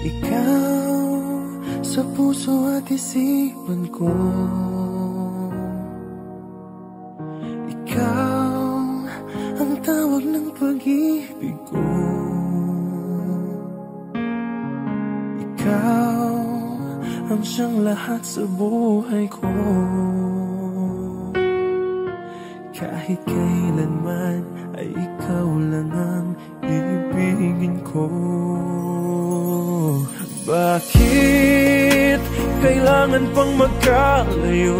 Ikaw sa puso at isipan ko, ikaw ang tawag ng pag-ibig ko. Ikaw ang siyang lahat sa buhay ko. Kahit kailanman ay ikaw lang ang ibigin ko. Bakit kailangan pang magkalayo?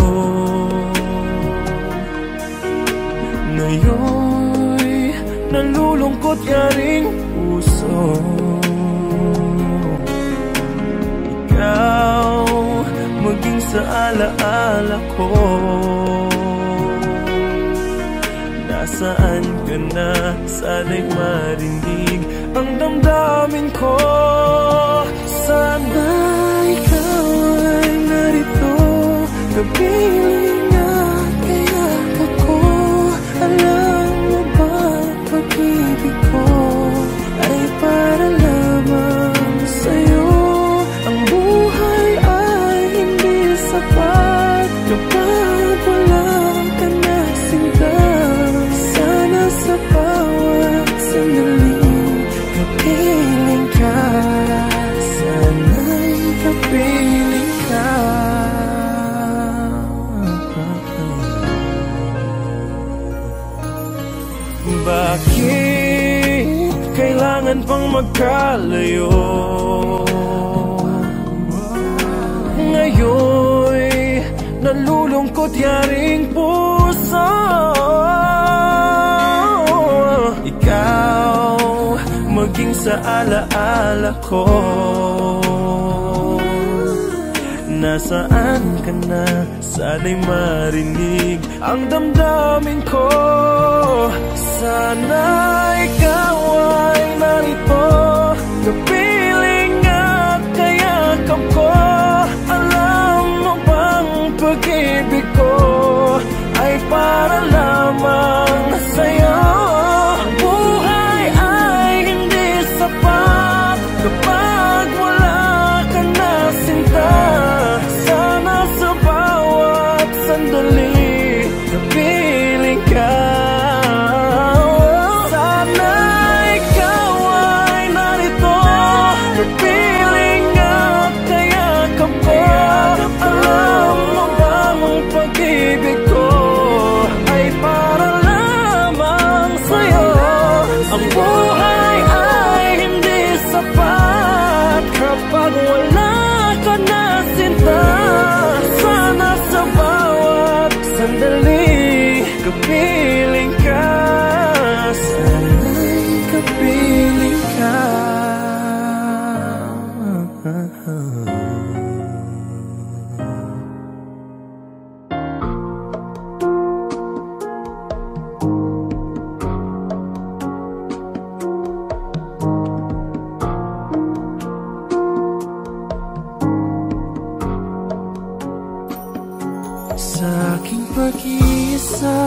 Ngayon'y nalulungkot yaring puso. Ikaw maging sa alaala ko. Nasaan ka na? Sana'y marinig ang damdamin ko. Sana ikaw ay narito, kapiling at kayakap ko. Alam mo ba, pag-ibig ko ay para lamang sa'yo. Ang buhay ay hindi sapat kapag wala ka na sinta. Sana sa bawat sandali kapiling ka. Sana'y kapiling ka. Bakit kailangan pang magkalayo? Ngayon'y nalulungkot yaring puso. Ikaw maging sa alaala ko. Nasaan ka na? Sana'y marinig ang damdamin ko. Sana ikaw ay narito, kapiling at kayakap ko. Alam mo bang pag-ibig ko ay para lamang sa'yo. Ang buhay ay hindi sapat kapag wala ka na sinta. Sana sa bawat sandali kapiling ka. Sana ikaw ay narito, kapiling at kayakap ko. Alam mo bang ang pag-ibig ko ay para lamang sa'yo. Ang buhay ay hindi sapat kapag wala ka na sinta. Sana sa bawat sandali kapiling ka. Sana'y kapiling ka. Sa aking pag-iisa,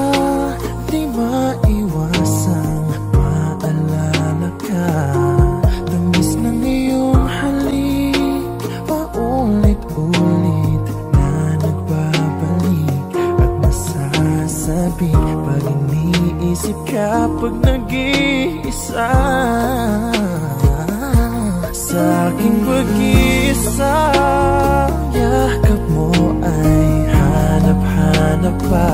di maiwasang maalala ka. Tamis ng iyong halik, paulit-ulit na nagbabalik. At nasasabi, pag iniisip ka, pag nag-iisa. Sa aking pag-iisa, yakap mo ay hanap-hanap pa.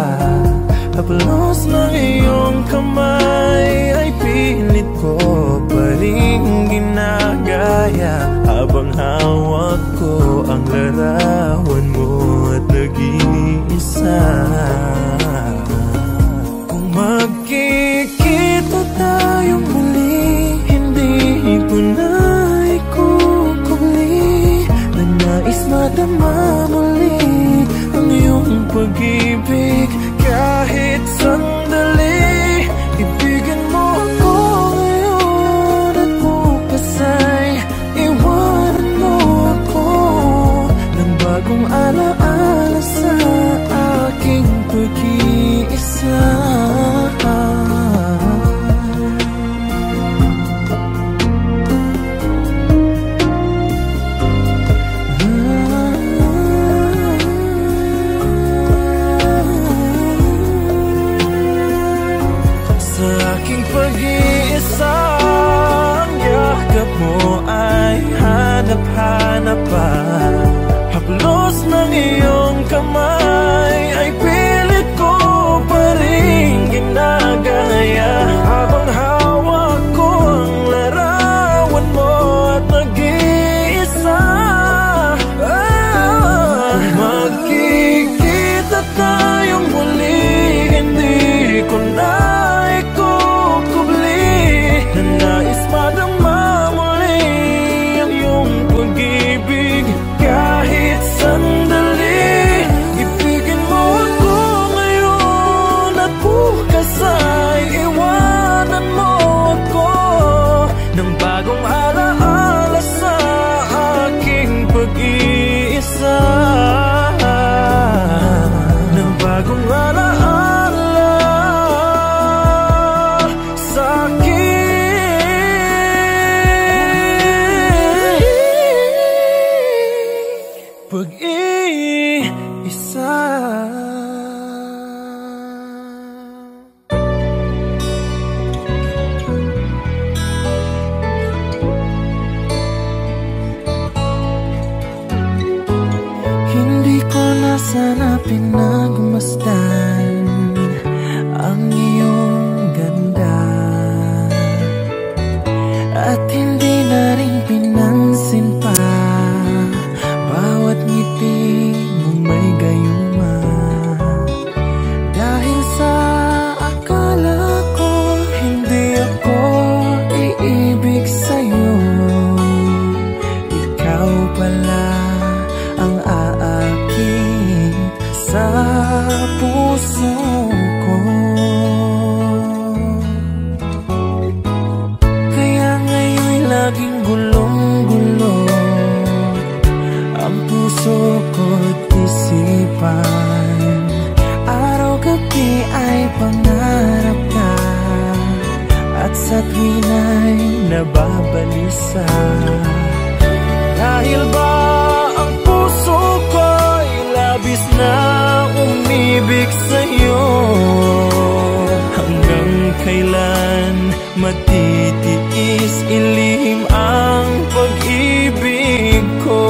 Haplos ng iyong kamay ay pilit ko pa rin ginagaya. Habang hawak ko ang larawan mo at nag-iisa. Kung magkikita tayong muli, hindi ko na ikukuli na nais madama muli ang iyong pag-ibig. Kahit sandali, ibigin mo ako ngayon at bukas ay iwanan mo ako ng bagong alaala sa aking pag-iisa. tadhana pa. Haplos ng iyong kamay ay pilit ko pa rin ginagaya, habang hawak ko ang larawan mo at nag-iisa. Magkikita tayong muli, hindi ko na ikukubli na nais madama muli ang iyong pag-ibig. Kahit sandali, ibigin mo ako ngayon at bukas ay iwanan mo ako ng bagong alaala sa aking pag-iisa, ng bagong alaala sa aking pag-iisa. Hindi ko na sana pinagmasdan ang iyong ganda, at hindi na rin pinansin pa bawat ngiti mong may gayuma. Dahil sa akala ko hindi ako iibig sa'yo, ikaw pala ang aakit sa puso ko. Kaya ngayon'y laging gulong-gulo ang puso ko't isipan. Araw-gabi ay pangarap ka, at sa tuwina'y nababalisa. Dahil ba ang puso ko'y labis na umibig sa'yo? Hanggang kailan matitiis ilihim ang pag-ibig ko?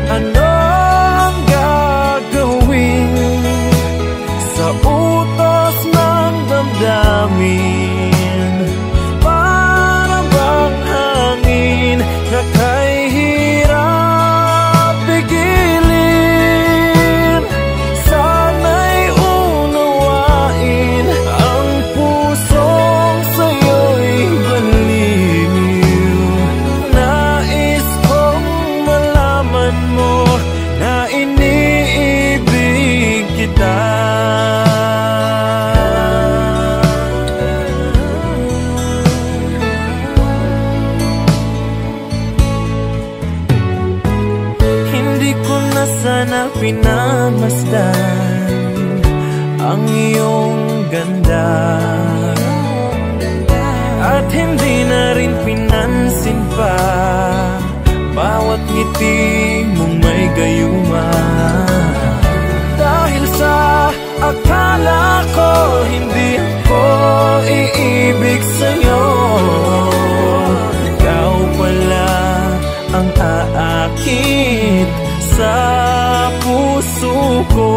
Ano ang gagawin sa utos ng damdamin? Para bang hangin na kay hirap pigilin? Sana'y unawain ang pusong sa'yo'y baliw. Nais kong malaman mo na iniibig kita. Hindi ko na sana pinagmasdan ang iyong ganda, at hindi na rin pinansin pa bawat ngiti mong may gayuma. Dahil sa akala ko hindi ako iibig sa'yo, ikaw pala ang aakit sa puso ko.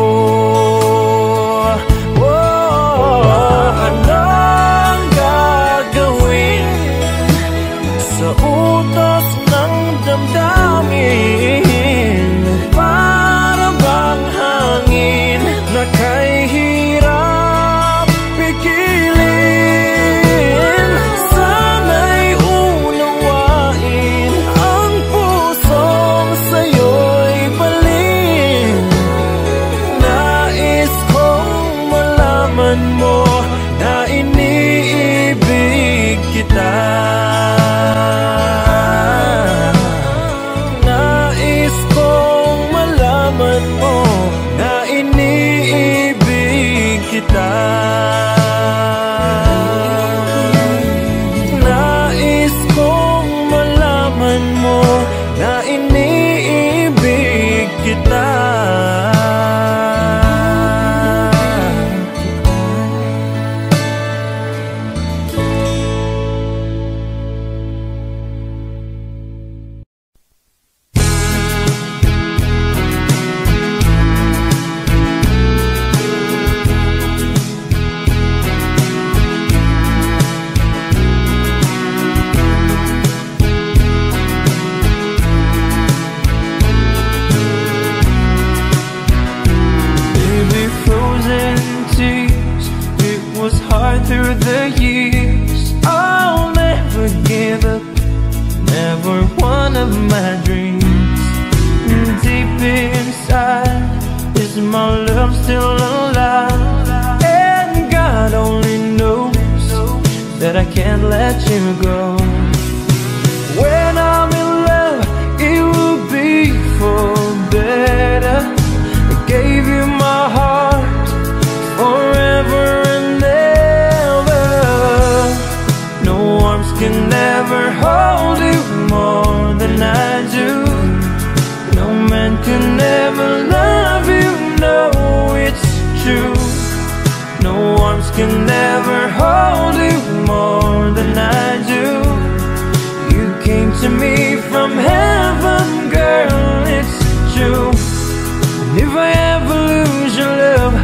Anong gagawin never one of my dreams. Deep inside, is my love still alive? And God only knows that I can't let you go. When I'm in love, it will be for better. I gave you my heart forever and ever. No arms can ever hold you more than I do. No man can ever love you, no, it's true. No arms can ever hold you more than I do. You came to me from heaven, girl, it's true. And if I ever lose your love,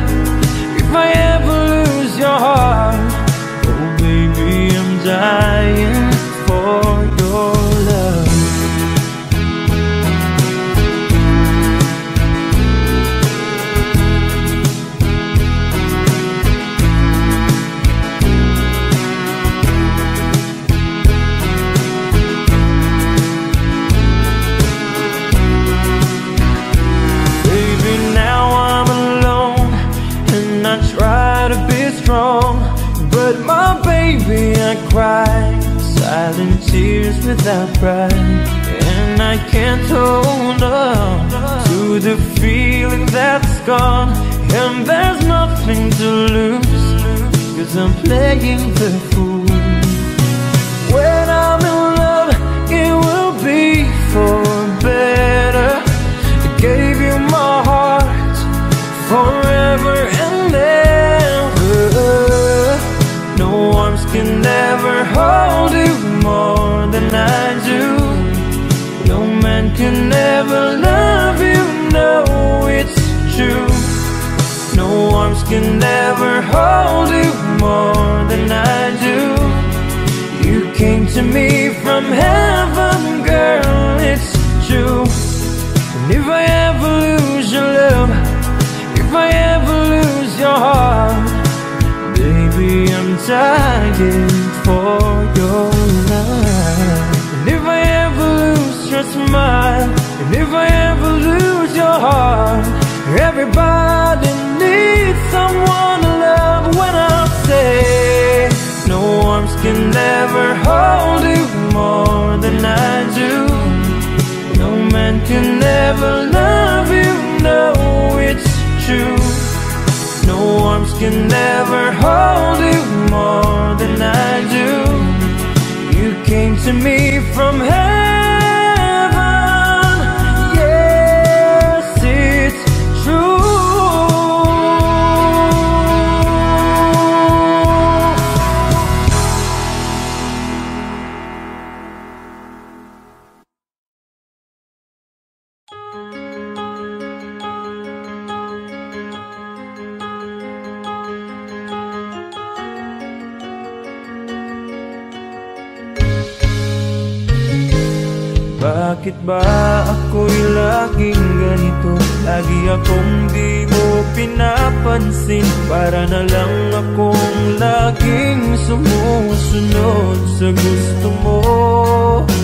if I ever lose your heart, oh baby, I'm dying for your love. But my baby, I cry silent tears without pride. And I can't hold on to the feeling that's gone. And there's nothing to lose, 'cause I'm playing the fool. When I'm in love, it will be for better. I gave you my heart forever and ever. No arms can ever hold you more than I do. No man can ever love you, no, it's true. No arms can ever hold you more than I do. You came to me from heaven, girl, it's true. And if I ever lose your love, if I ever lose your heart, baby, I'm dying for your love. And if I ever lose your smile, and if I ever lose your heart, everybody needs someone to love. When I say no arms can never hold you more than I do. No man can ever love you, no, it's true. No arms can never hold you more than I do. You came to me from heaven, yes, it's true. Bakit ba ako'y laging ganito? Lagi akong di mo pinapansin. Para na lang akong laging sumusunod sa gusto mo.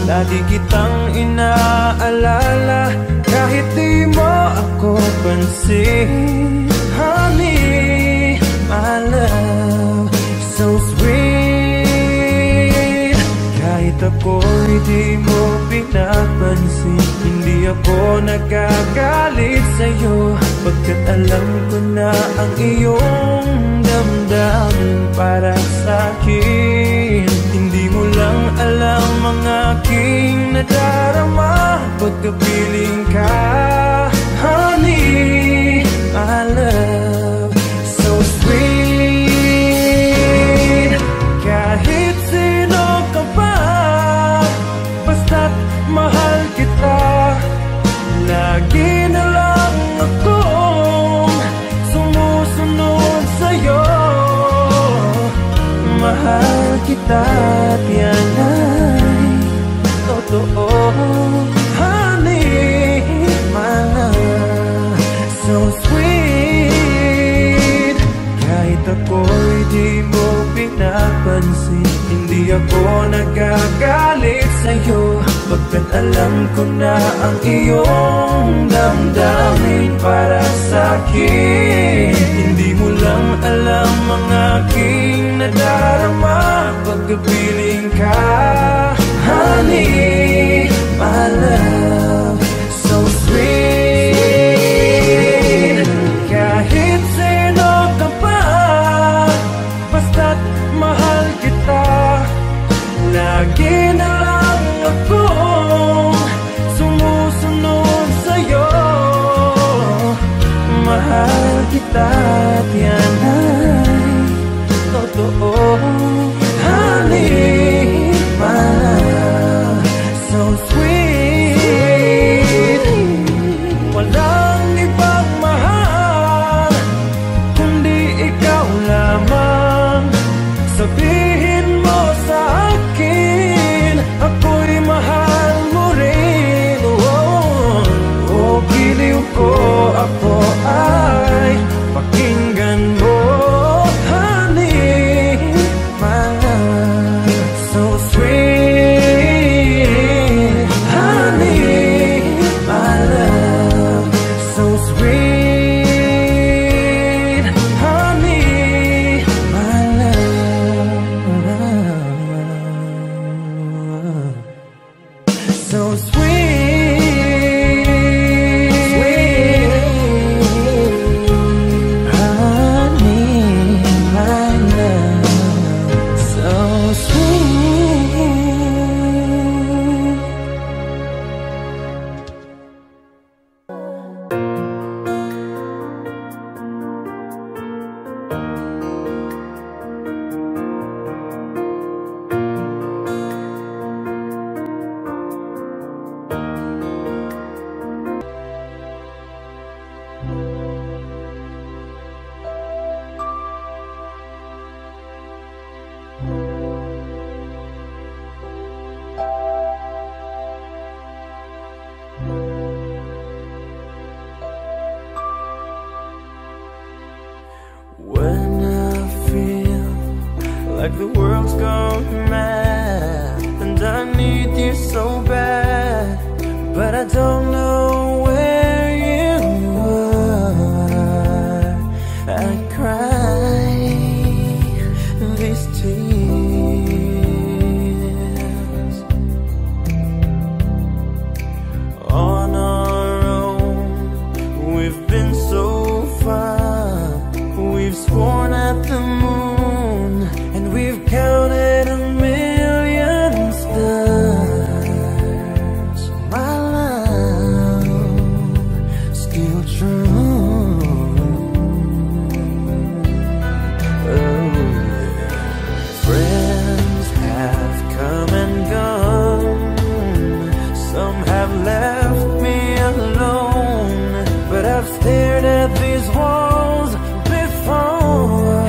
Lagi kitang inaalala kahit di mo ako pansin. Honey, my love, so sweet. Kahit ako'y di mo pinapansin, hindi ako nagagalit sa'yo, pagkat alam ko na ang iyong damdamin para sa'kin. Hindi mo lang alam ang aking nadarama pagkapiling ka. Honey, my love, so sweet. Kahit sino ka pa, basta't mahal kita. Lagi na lang akong sumusunod sa'yo. Mahal kita at yan ay totoo. Honey, my love, so sweet. Kahit ako'y di mo pinapansin, hindi ako nagagalit sa'yo, Then alam ko na ang iyong damdamin para sa'kin. Hindi mo lang alam ang aking nadarama pagkapiling ka. Honey, my love, so sweet. Kahit sino ka pa, basta't mahal kita. Lagi na lang akong sumusunod sa'yo. Mahal kita at yan ay totoo. Honey, my love, so sweet. Walang ibang mahal kundi ikaw lamang. Sabihin mo sa akin, ako'y mahal mo rin. Oh, giliw ko, ako ay pakinggan mo. Honey, my love, so sweet. Honey, my love, so sweet. Honey, my love, so sweet, sweet. Honey, my love, so sweet. When I feel like the world's gone mad and I need you so bad, but I don't know where you are, I cry these tears. On our own, we've been so far. We've sworn at the moon, and we've counted a million stars. My love, still true. Oh, friends have come and gone. Some have left me alone, but I've stared at these walls before.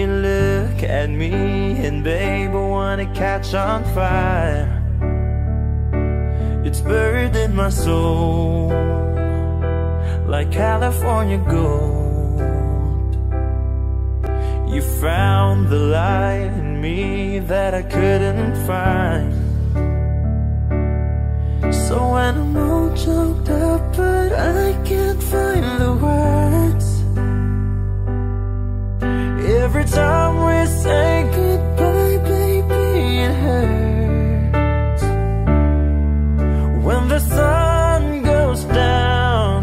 you look at me, and babe, I wanna catch on fire. It's buried in my soul like California gold. You found the light in me that I couldn't find. So when I'm all choked up but I can't find the words, every time we say goodbye, baby, it hurts. When the sun goes down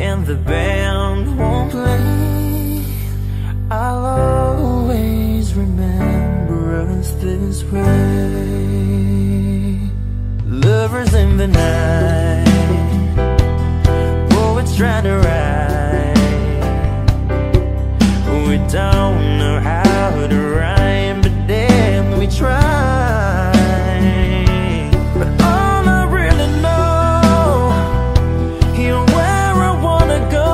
and the band won't play, I'll always remember us this way. Lovers in the night, poets trying to write. We don't know how to rhyme, but damn, we try. But all I really know, you're where I wanna go.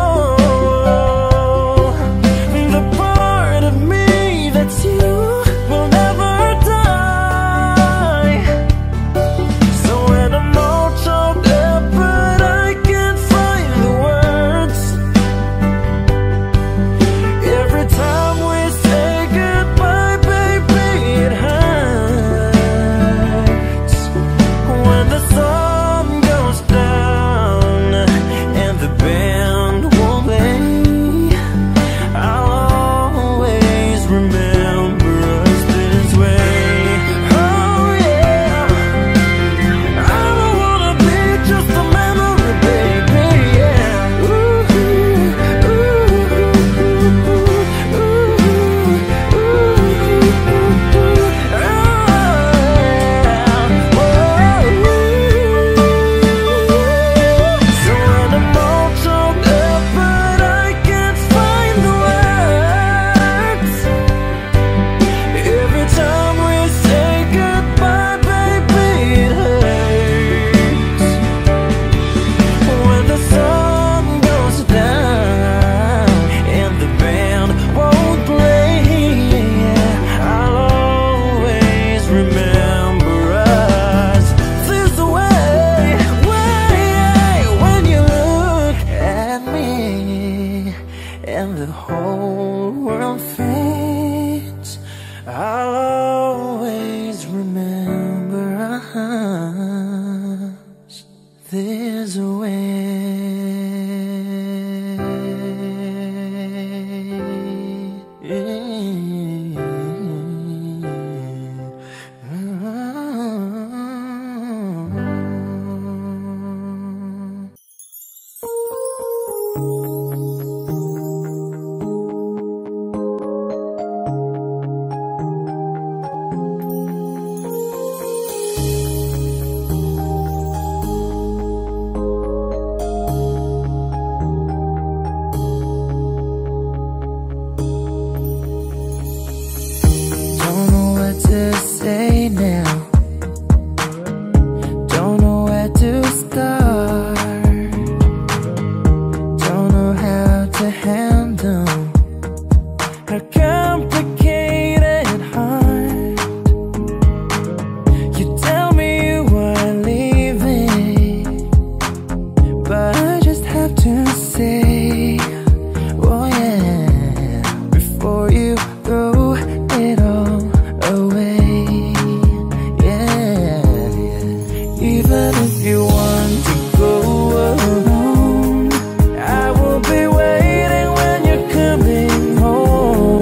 The part of me that's you will never die. So when I'm all choked up but I can't find the words, every time we say goodbye, baby, it hurts. When the sun goes down and the band won't play, I'll always remember us this way. Oh yeah, I don't wanna be just a memory, baby, yeah. Ooh, ooh, so when I'm all choked up but I can't find the words, every time we say goodbye, baby, it hurts. When the sun goes down and the band won't play, I'll always remember us this way. When you look at me and the whole world fades, I'll always remember us this Don't know what to say now, don't know where to start, don't know how to handle a complicated heart. You tell me you are leaving, but I just have to say, oh yeah, before you throw it all away, yeah. Even if you want to go alone, I will be waiting when you're coming home.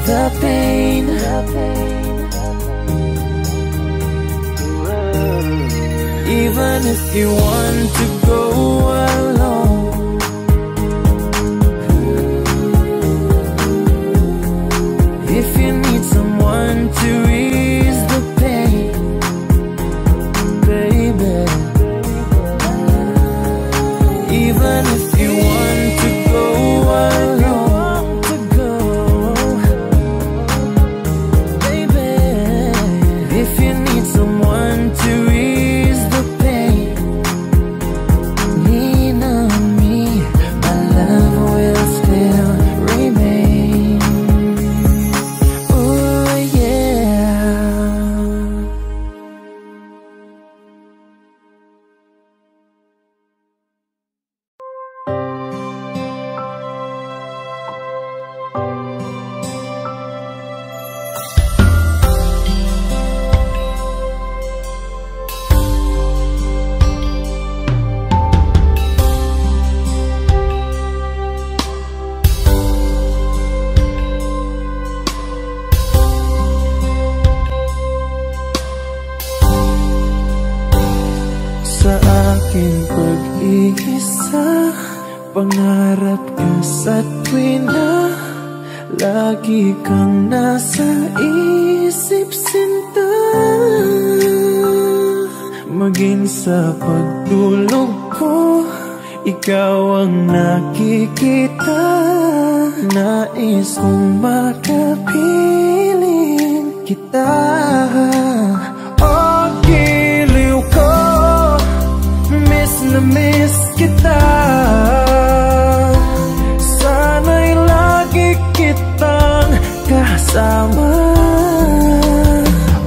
the pain. Even if you want to go alone, if you need someone to ease the pain, baby. Even if you want to go alone, baby. If you need someone to ease the pain, lean on me, my love will still remain. Oh yeah. Sa aking pag-iisa, pangarap ka sa tuwina, lagi kang nasa isip, sinta. Maging sa pagtulog ko, ikaw ang nakikita. Nais kong makapiling kita. Oh, giliw ko, miss na miss kita. Sana'y lagi kitang kasama.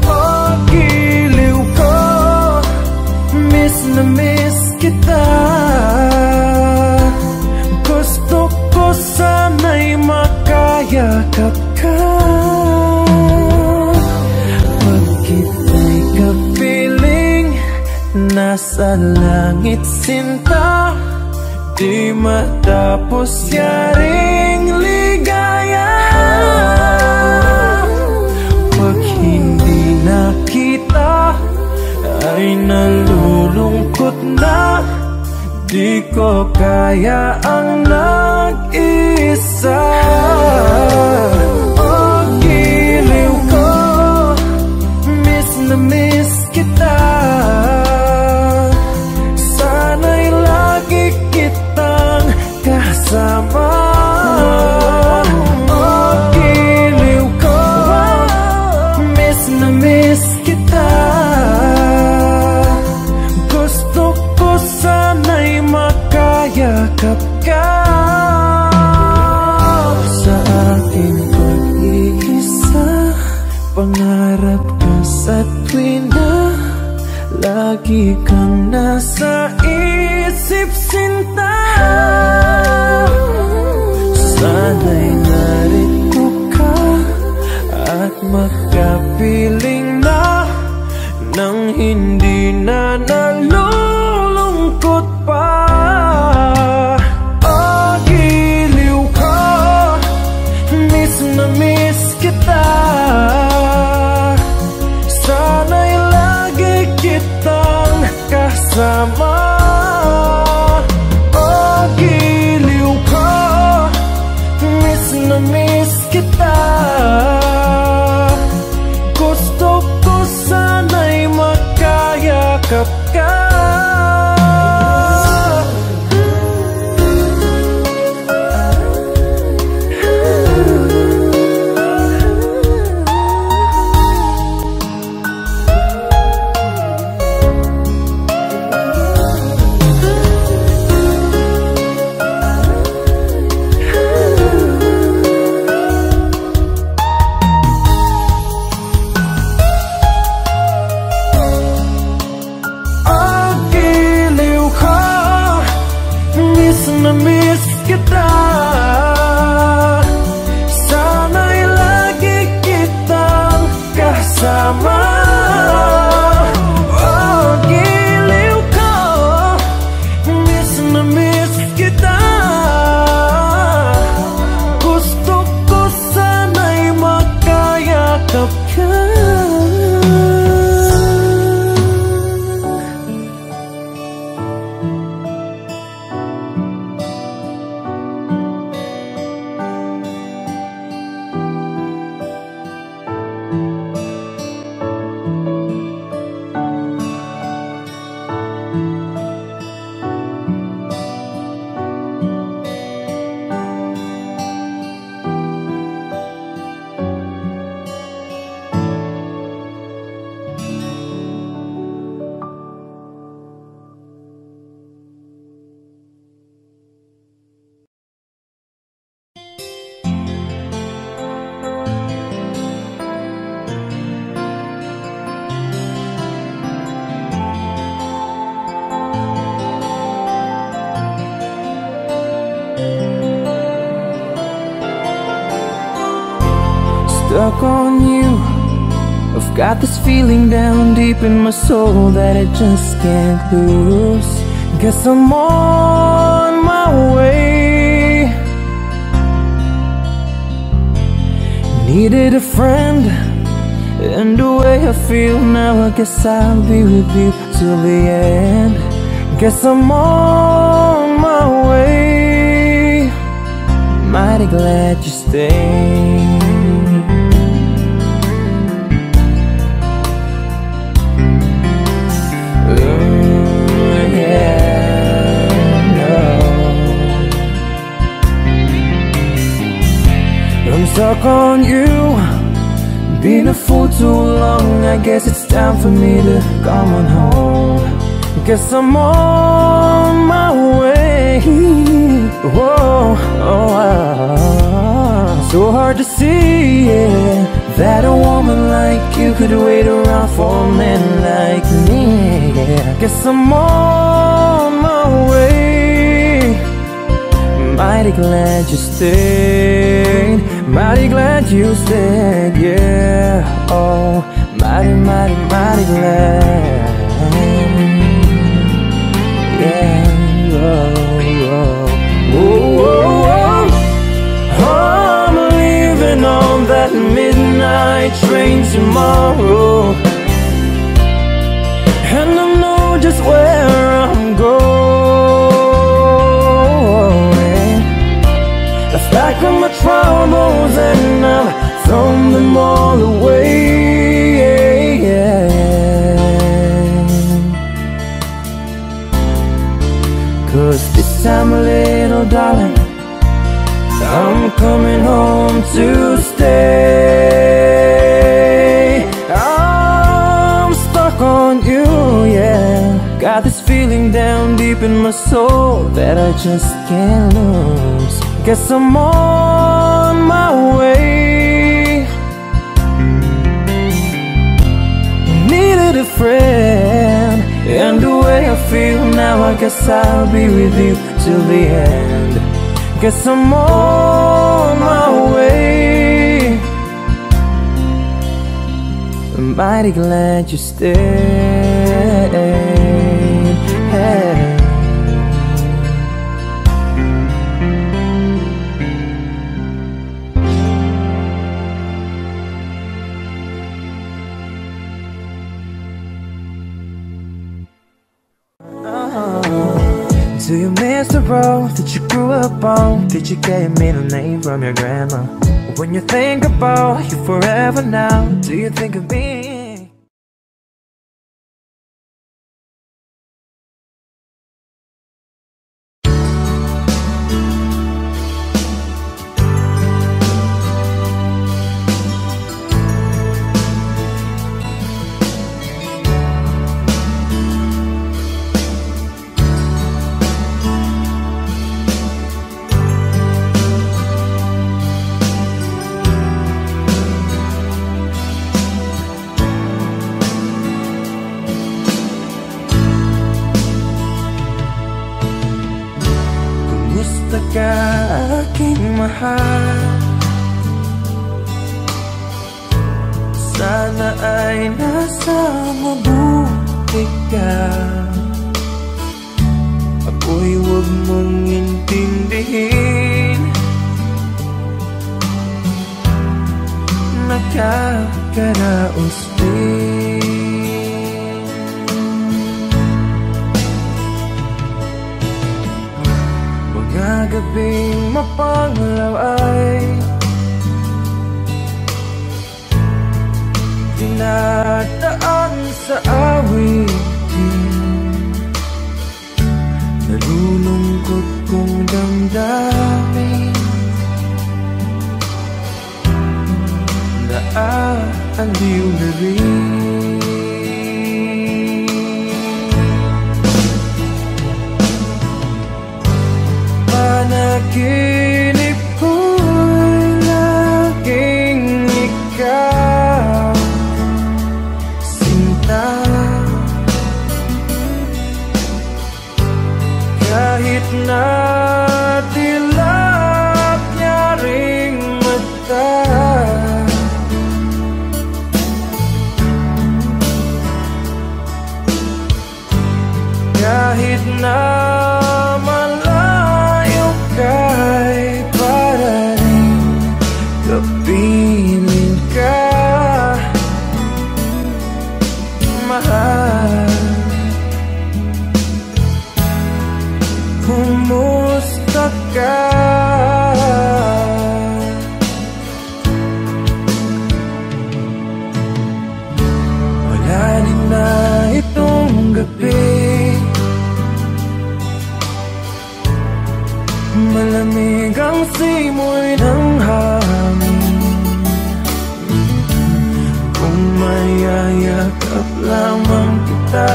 Oh, giliw ko, miss na miss kita. Gusto ko sana'y makayakap ka. Pag kita'y kapiling, nasa langit, sinta. Di matapos yaring ligaya. Pag hindi nakita, ay nalulungkot na. Di ko kaya ang nag-isa. Oh, giliw ko, miss na miss kita. Sana'y lagi kitang kasama. Oh, giliw ko, miss na miss kita. Gusto ko sana'y makayakap ka. Sa aking pag-iisa, pangarap ka sa tuwina, lagi kang nasa isip, sinta. Sana'y narito ka at makapiling na, nang hindi na nalulungkot pa. Oh, giliw ko, miss na miss kita. Sana'y lagi kitang kasama. Oh, giliw ko, miss na miss kita. Gusto ko sana'y makayakap ka. Oh, I've got this feeling down deep in my soul that I just can't lose. Guess I'm on my way. Needed a friend, and the way I feel now, I guess I'll be with you till the end. Guess I'm on my way. Mighty glad you stayed. I'm stuck on you, been a fool too long. I guess it's time for me to come on home. Guess I'm on my way. Whoa, oh, so hard to see, yeah, that a woman like you could wait around for a man like me, yeah. Guess I'm on my way. Mighty glad you stayed. Mighty glad you stayed, yeah. Oh, mighty, mighty, mighty glad. Yeah, oh, oh, oh, oh, oh. I'm leaving on that midnight train tomorrow, and I know just where I'm going. I've packed up my troubles and I've thrown them all away, yeah. 'Cause this time, little darling, I'm coming home to stay. I'm stuck on you, yeah. Got this feeling down deep in my soul that I just can't lose. Guess I'm on my way. Needed a friend, and the way I feel now, I guess I'll be with you till the end. Guess I'm on my way. I'm mighty glad you stayed. Hey. Do you miss the road that you grew up on? Did you get your middle name from your grandma? When you think about you forever now, do you think of me? Aking mahal, sana ay nasa mabuti ka. Ako'y huwag mong intindihin, nakakaraos din. Mga gabing mapanglaw ay dinadaan sa awitin, nalulungkot kong damdamin, naaaliw na rin. Panaginip ko'y laging ikaw, sinta. Kahit na dilap niya ring mata, na malayo ka'y para rin kapiling ka, mahal. Kumusta ka? Wala rin na itong gabi, malamig ang simoy ng hangin. Kung mayayakap lamang kita,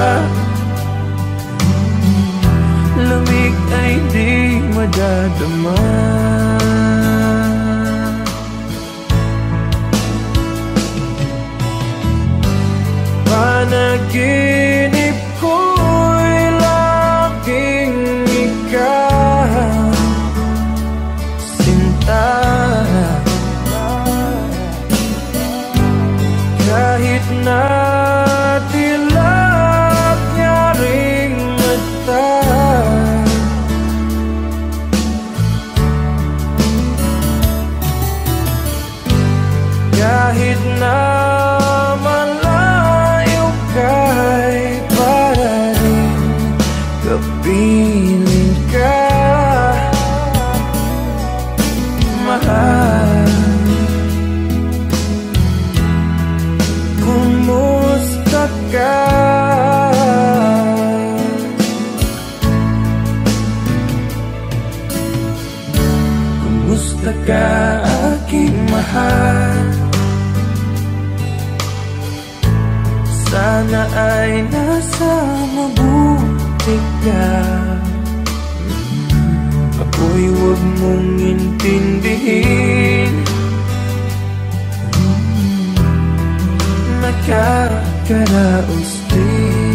lamig ay di madadama. Panaginip ko'y laging ikaw, sinta. Kahit na tilap niya ring mata, kahit na malayo ka'y para rin kapiling ka, mahal. Kumusta ka? Kumusta ka, aking mahal? Sana ay nasa mabuti ka. Ako'y huwag mong intindihin, nakakaraos din.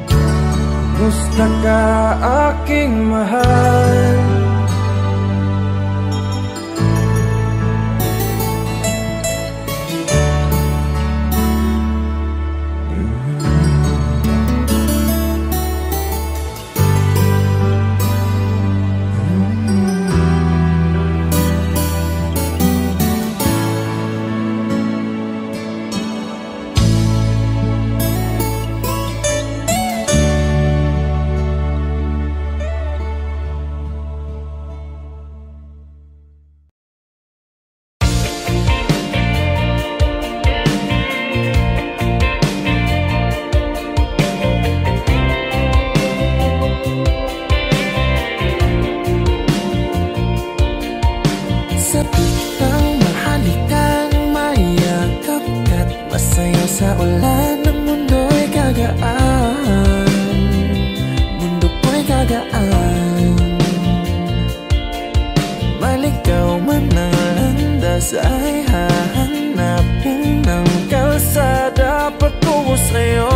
Kumusta ka, aking mahal? Sa ulan ng mundo'y kagaan, mundo ko'y kagaan. Maligaw man ang landas ay hahanapin ng kalsada patungo sa'yo.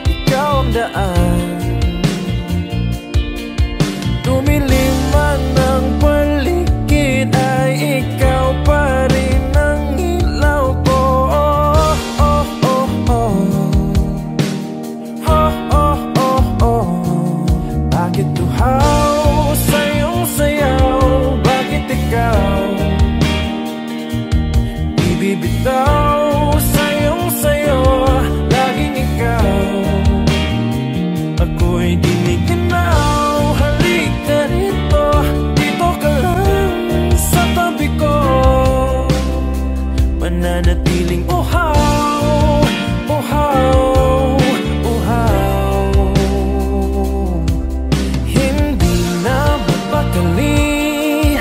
Ikaw ang daan, tumilim man ang paligid ay ikaw pa rin ang ilaw ko. Bakit tuhaw sa'yong sayaw? Bakit ikaw ibibitaw sa'yong sayo? Laging ikaw, ako'y diniginaw. Halika rito, dito ka lang sa tabi ko. Mananatiling uhaw, uhaw, uhaw. Hindi na mapakali,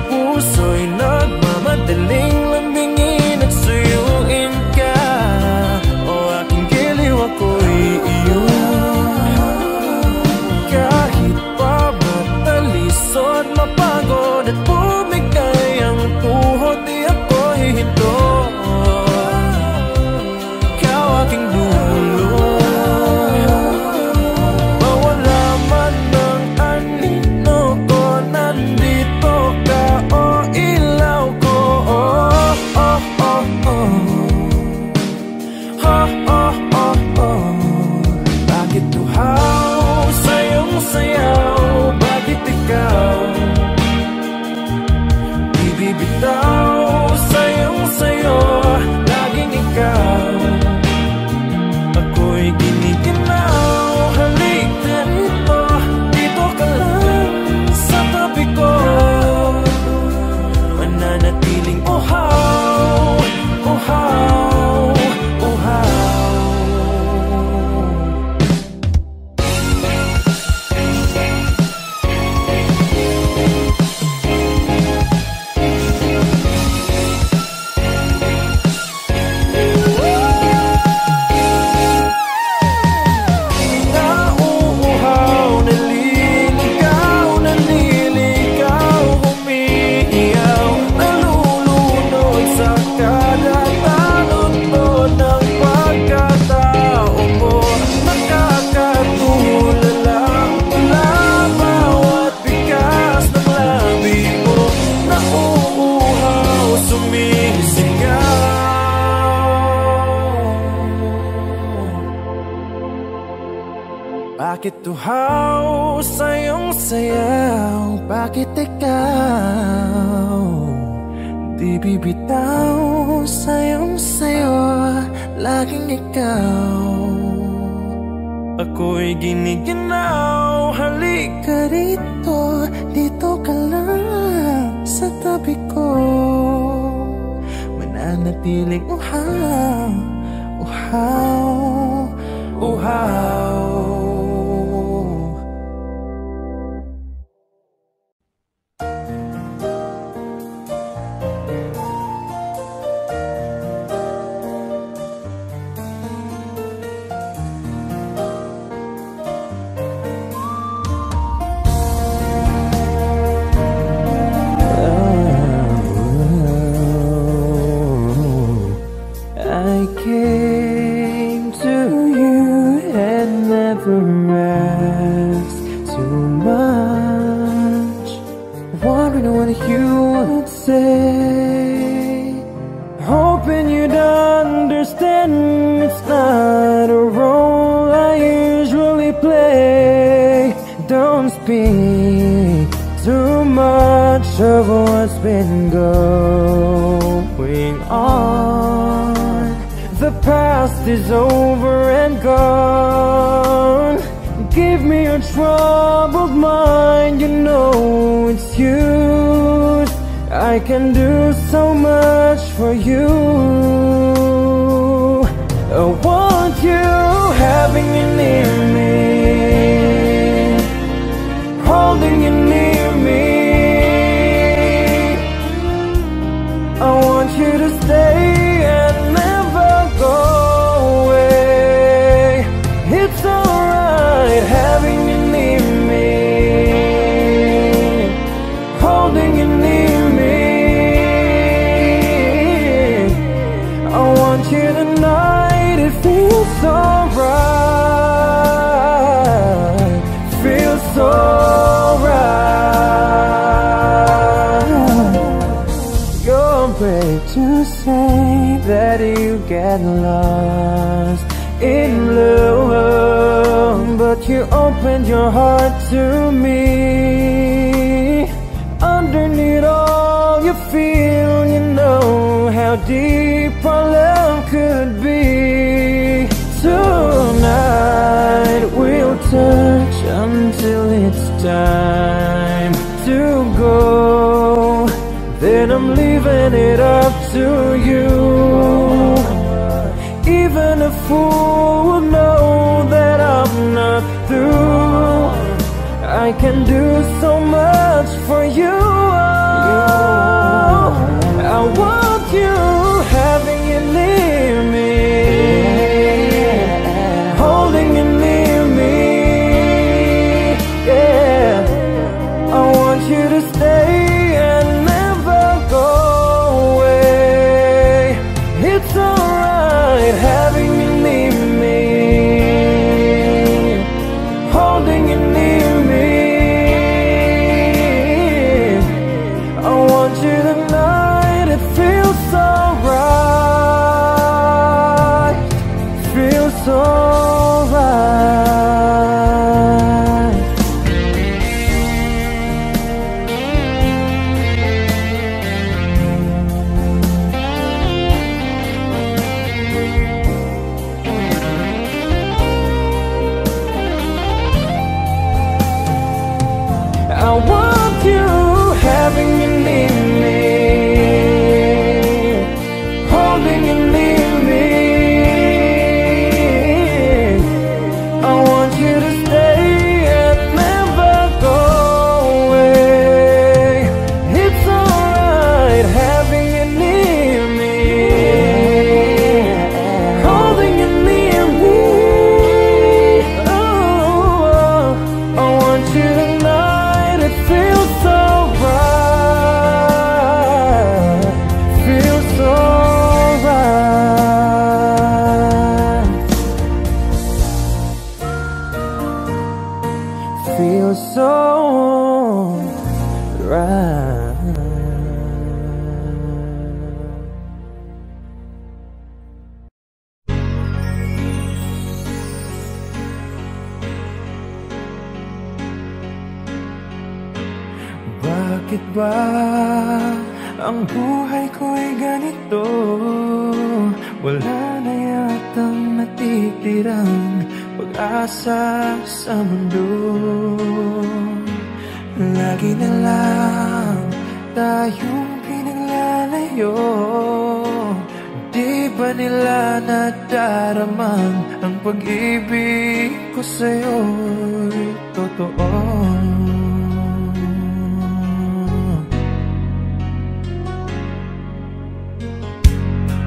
puso'y nagmamadaling lambingin at suyuin ka. O aking giliw, ako'y iyo. Kahit pa matalisod, mapagod at bumigay ang tuhod, di ako'y hinto. Ikaw aking dulo, mawala man ng anino ko, nandito ka, o ilaw ko. Oh, oh, oh, oh. Bakit tuhaw sa iyong sayaw? Bakit ikaw di bibitaw sa iyong sayo? Laging ikaw. Ako'y giniginaw, halika rito, dito ka lang sa tabi ko. Mananatiling uhaw, uhaw, uhaw. I came to you and never asked too much, wondering what you would say, hoping you'd understand it's not a role I usually play. Don't speak too much of what's been going on. The past is over and gone. Give me your troubled mind, you know it's used. I can do so much for you. I want you having you near me, holding you near me. I want you to stay and never go away. It's alright having you near me, holding you near me. I want you tonight, it feels alright, feels alright. You're brave to say that you get lost in love, but you opened your heart to me. Underneath all you feel, you know how deep our love could be. Tonight we'll touch until it's time to go. Then I'm leaving it up to you. Even a fool will know that I'm not through. I can do so much for you. I want you having you near me, holding you near me. Yeah, I want you to stay and never go away. It's alright having you near me, holding you near me. Bakit ba ang buhay ko'y ganito? Wala na yatang natitirang pag-asa sa mundo. Lagi na lang tayong pinaglalayo. Di ba nila nadaramang ang pag-ibig ko sa'yo'y totoo?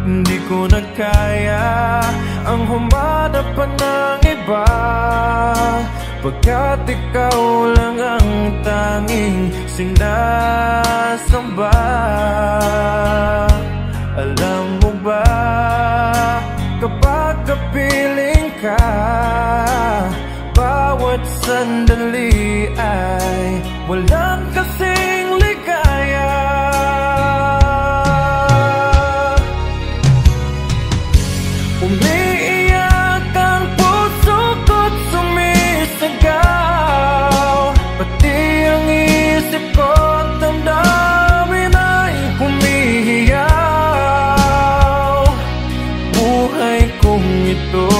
Hindi ko na kaya ang humanap pa ng iba, pagkat ikaw lang ang tanging sinasamba. Alam mo ba, kapag kapiling ka, bawat sandali ay walang kasing ligaya. Umiiyak ang puso ko't sumisigaw, pati ang isip ko't damdamin ay humihiyaw. Buhay kong ito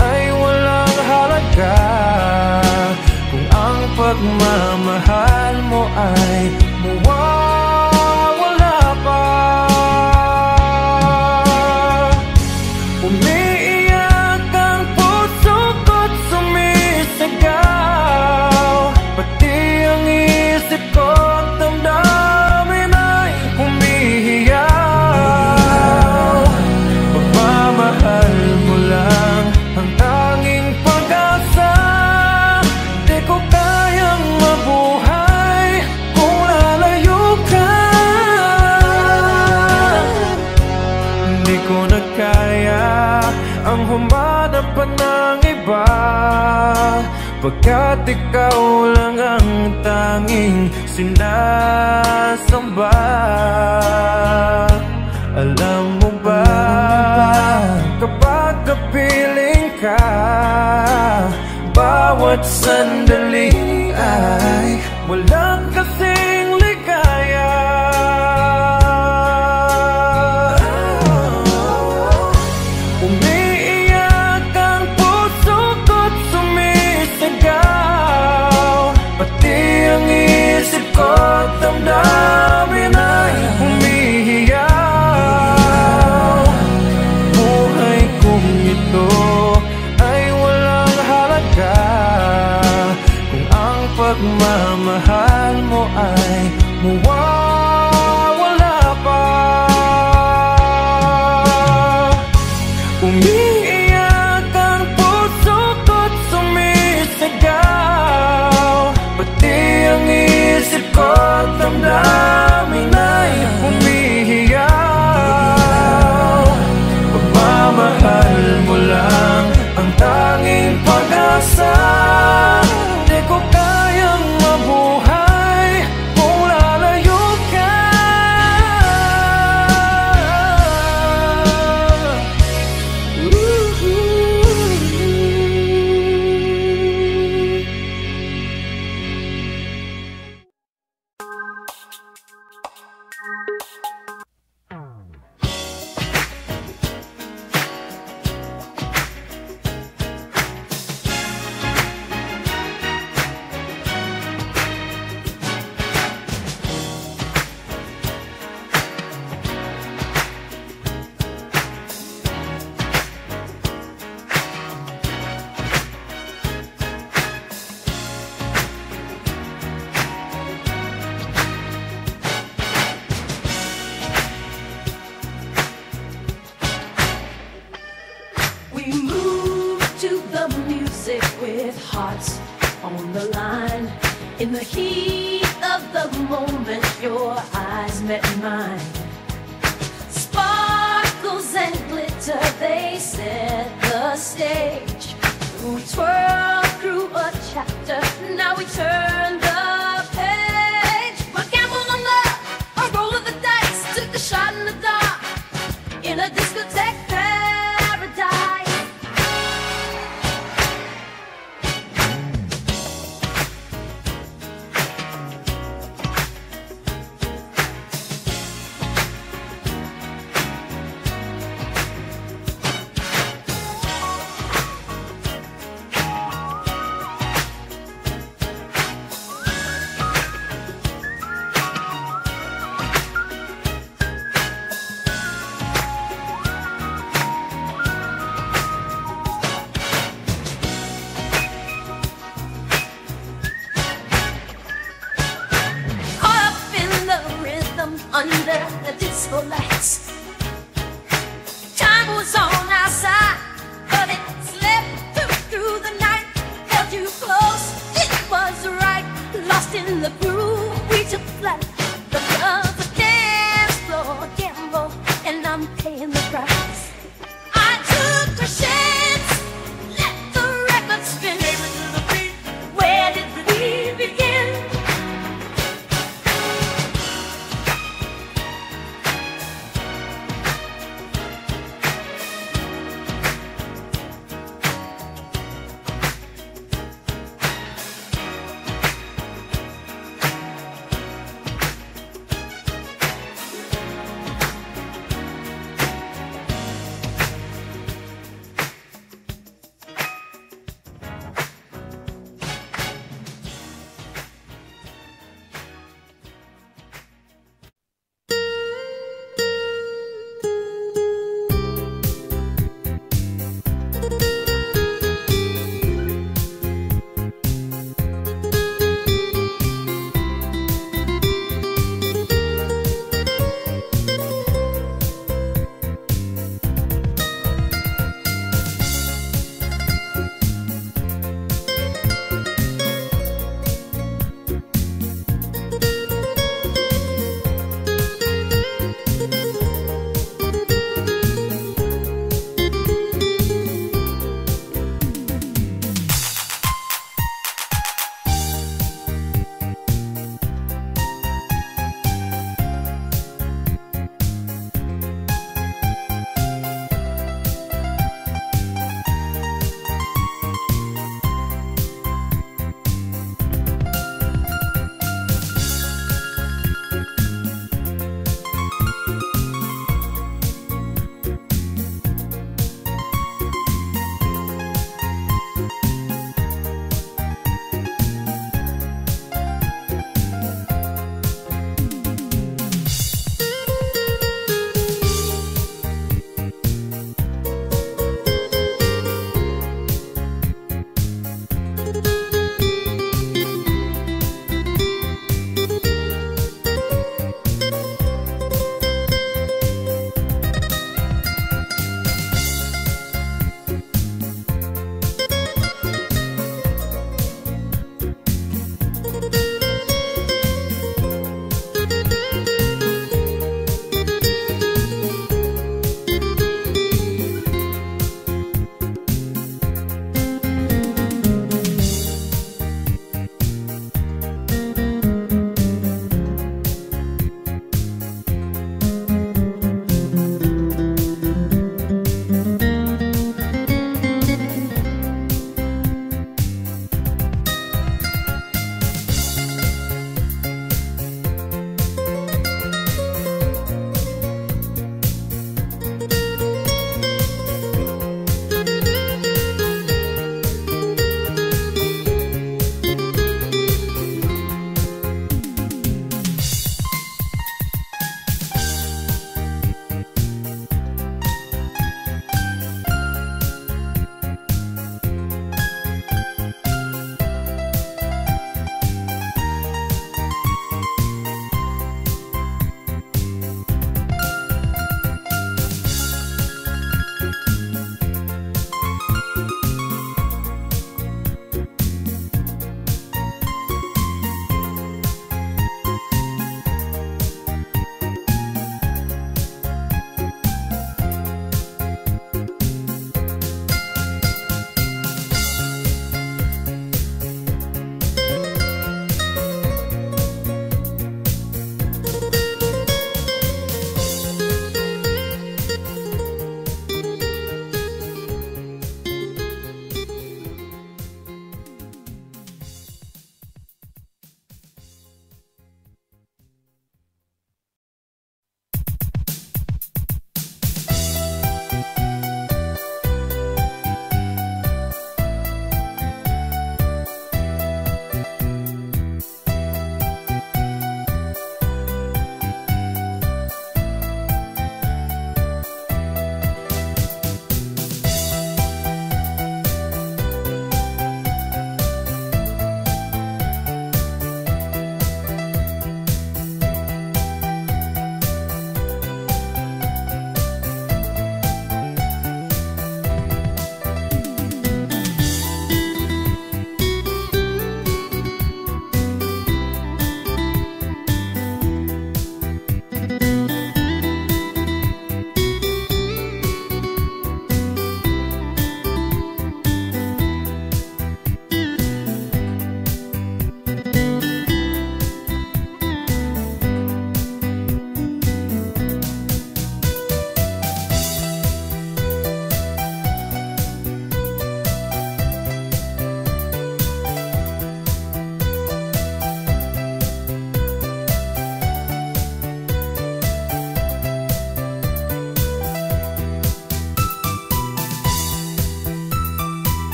ay walang halaga kung ang pagmamahal mo ay mawawala pa. Umiiyak ang puso ko't sumisigaw, pati ang isip ko't damdamin ay humihiyaw. Pagmamahal mo lang ang tanging pag-asa, di ko kayang mabuhay kung lalayo ka. Hindi ko na kaya ang humanap pa ng iba, pagkat ikaw lang ang tanging sinasamba. Alam mo ba, kapag kapiling ka, bawat sandali ay walang kasing ligaya. Umiiyak ang puso ko't sumisigaw, pati ang isip ko't damdamin ay humihiyaw. Buhay kong ito ay walang halaga kung ang pagmamahal mo ay mawawala pa. Umiiyak ang puso ko't sumisigaw, pati ang isip ko't damdamin ay humihiyaw. Pagmamahal mo lang ang tanging pag-asa, di ko kayang mabuhay kung lalayo ka. We move to the music with hearts on the line. In the heat of the moment, your eyes met mine. Sparkles and glitter, they set the stage. We twirl through a chapter, now we turn the page. My gamble on love, a roll of the dice, took a shot in the dark, in a discotheque paradise. under the disco lights. Time was on our side, but it slipped through the night. Held you close, it was right. Lost in the groove, we took flight. The love's a dance floor gamble, and I'm paying the price. I took a chance, let the record spin. Where did we begin?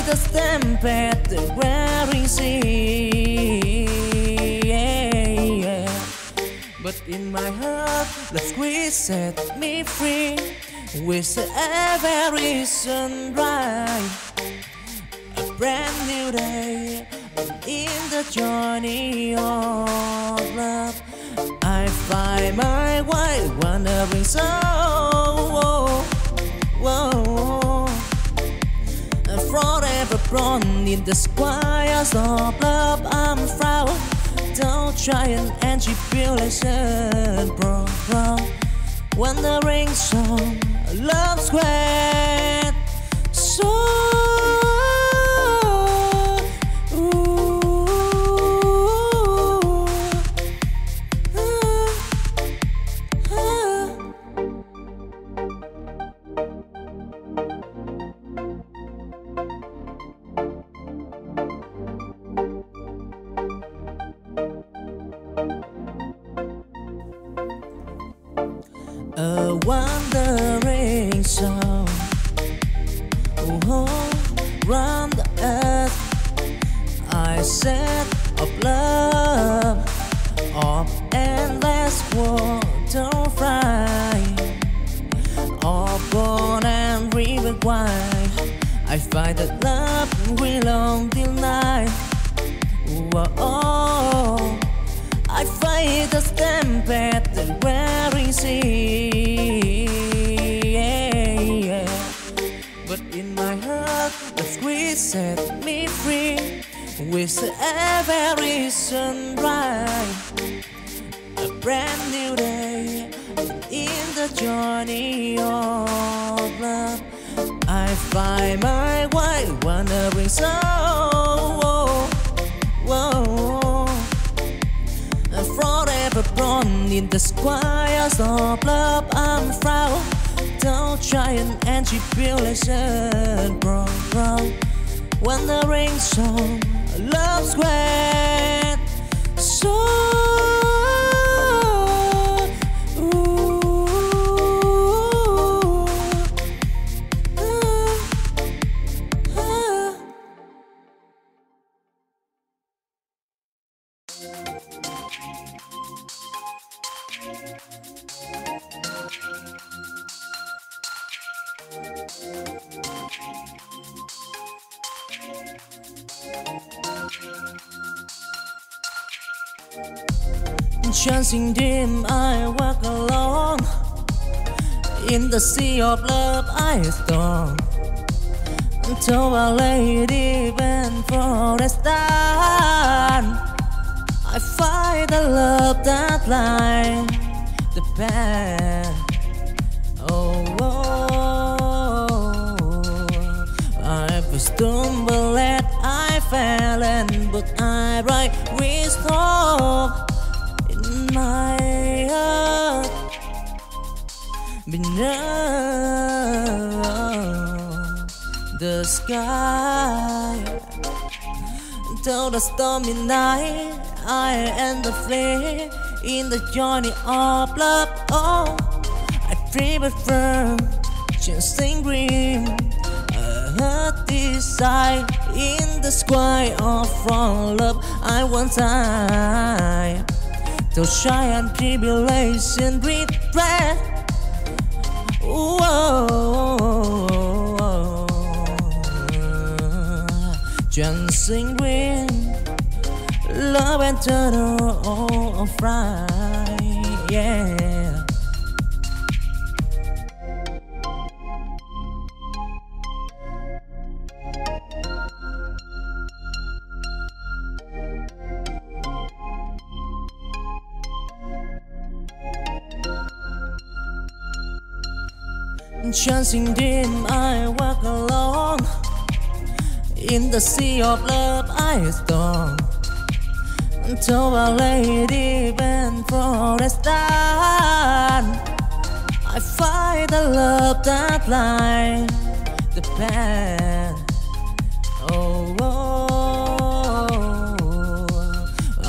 the stamp at the wearing sea. But in my heart, the squeeze set me free. With every sunrise, a brand new day. In the journey of love, I find my way, wandering so. Forever born in the squires of love, I'm proud. Don't try an tribulation, bro. Wandering song, love square. So a wandering song, round the earth. I said of love, of endless water fly, of born and river wide. I find that love will on till night. Whoa, I find the stamp at the wearing sea. But in my heart, the squeeze set me free. With every sunrise, a brand new day. In the journey of love, I find my way, wandering so. Forever born in the squires of love, I'm proud. Don't try an tribulation, bro. Wandering song, love square. So chancing dim, I walk alone. In the sea of love, I storm. Until a lady bent for a star, I find the love that lies the path. I stumbled and I fell, and but I right with hope in my heart. Beneath the sky, till the stormy night, I end the flame in the journey of love. Oh, I dream it firm, chasing green. Desire in the sky of from love. I want time to shy and tribulation regret. Dancing green, love and turtle of right, yeah. Chancing dim, I walk alone. In the sea of love, I storm. Until a lady bent for a star, I find the love that lies the path.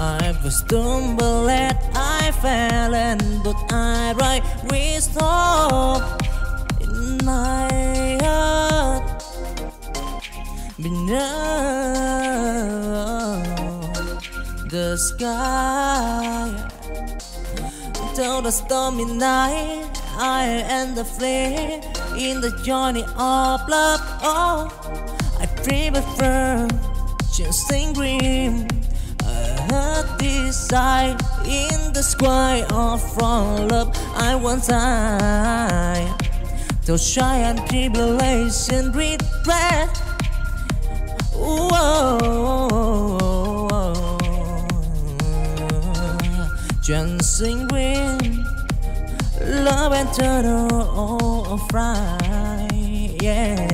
I've stumbled and I fell, and but I right with hope in my heart. below the sky. Till the stormy night, I and the flame in the journey of love. Oh, I prefer chasing dream. I heard desire in the sky of from love. I want I to shy and tribulation regret. Chasing dream, love and turtle of fry, yeah.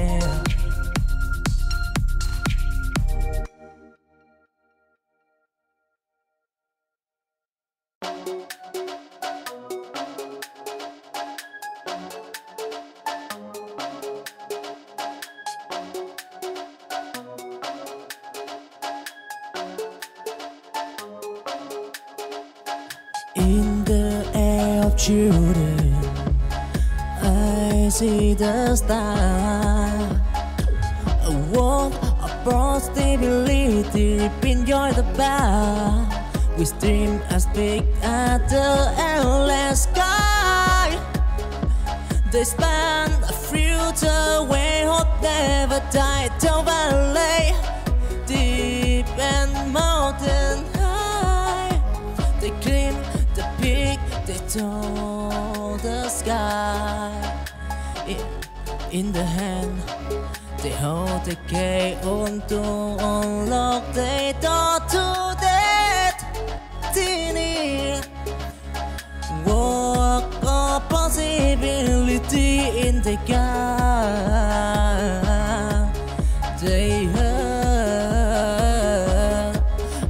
In the air of children, I see the star. A world of broad stability, enjoy the bar. We dream as big as the endless sky. They span a future where hope never died. Down valley, deep and mountain high. They climb the peak, they told the sky. In the hand, they hold the key on to unlock the door to destiny. Walk of possibility in the gap. They heard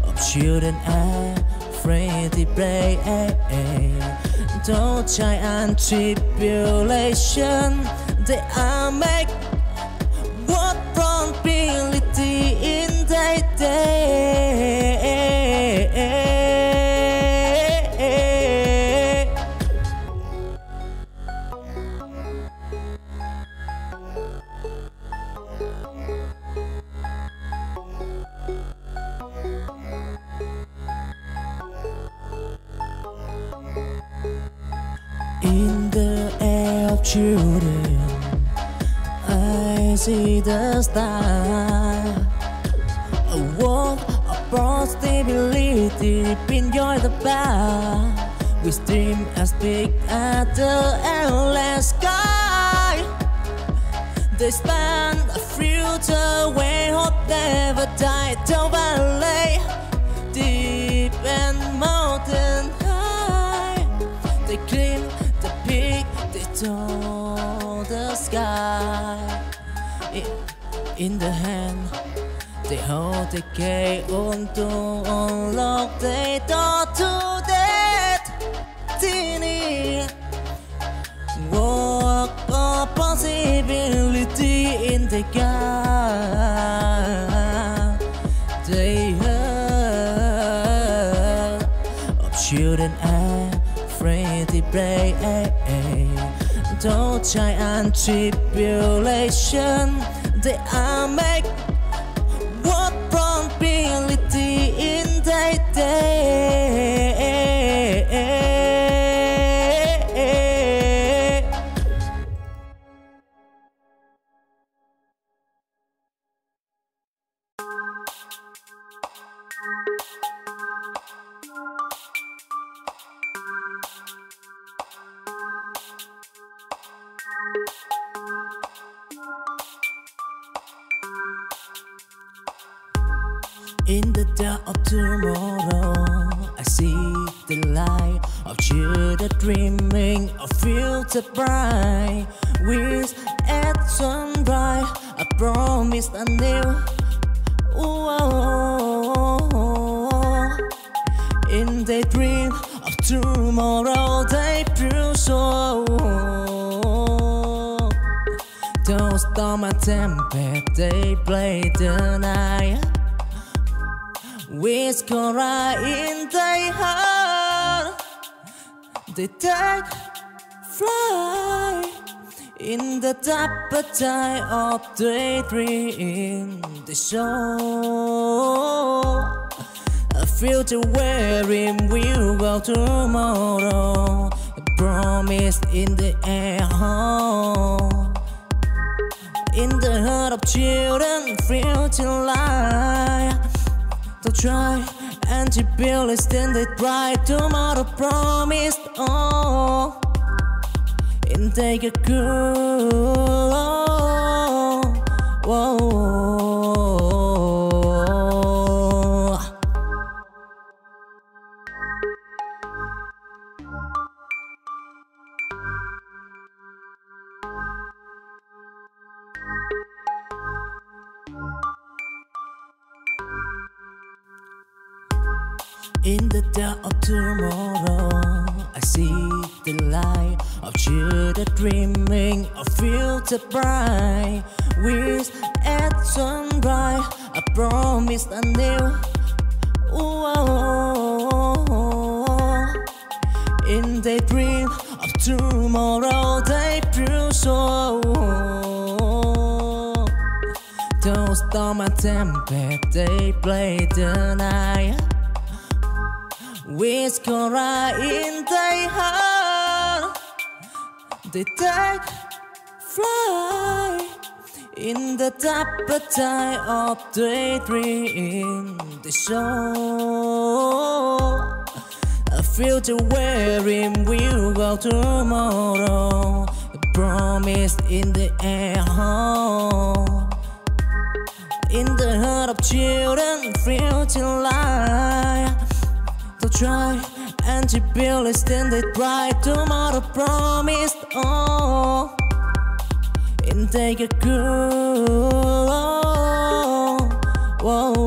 of children afraid to play. Don't try and tribulation. They are make what probability in their day. In the air of children, I see the star. A world of broad stability, enjoy the bar. We dream as big as the endless sky. They span a future where hope never died. Down valley, deep and mountain high. They climb the peak, they told the sky. In the hand, they hold the key on to unlock the door to destiny. Walk of possibility in the gap. They heard of children afraid to play. Don't try and tribulation. They are make what probability in their day. In the dark of tomorrow, I see the light of children dreaming of future bright. With at sunrise, I promise anew. In the dream of tomorrow, they prove so. Those storm and tempest, they play the night. With Cora in their heart, they take flight In the appetite of daydream, the show. A future wherein we'll go tomorrow. A promise in the air. In the heart of children, future life. To try and to build a standard bright tomorrow promised. Oh, and take a cool. Whoa. In the dark of tomorrow, I see the light of children dreaming of future bright. With at sunrise, I promise anew. In the dream of tomorrow, they prove so. Those storm and tempest, they play the night. With Cora in their heart, they take flight. In the appetite of daydream, they show. A future wherein we'll go tomorrow. A promise in the air. In the heart of children, future life. To try and to build a standard bright tomorrow promised. Oh, and take a cool. Whoa.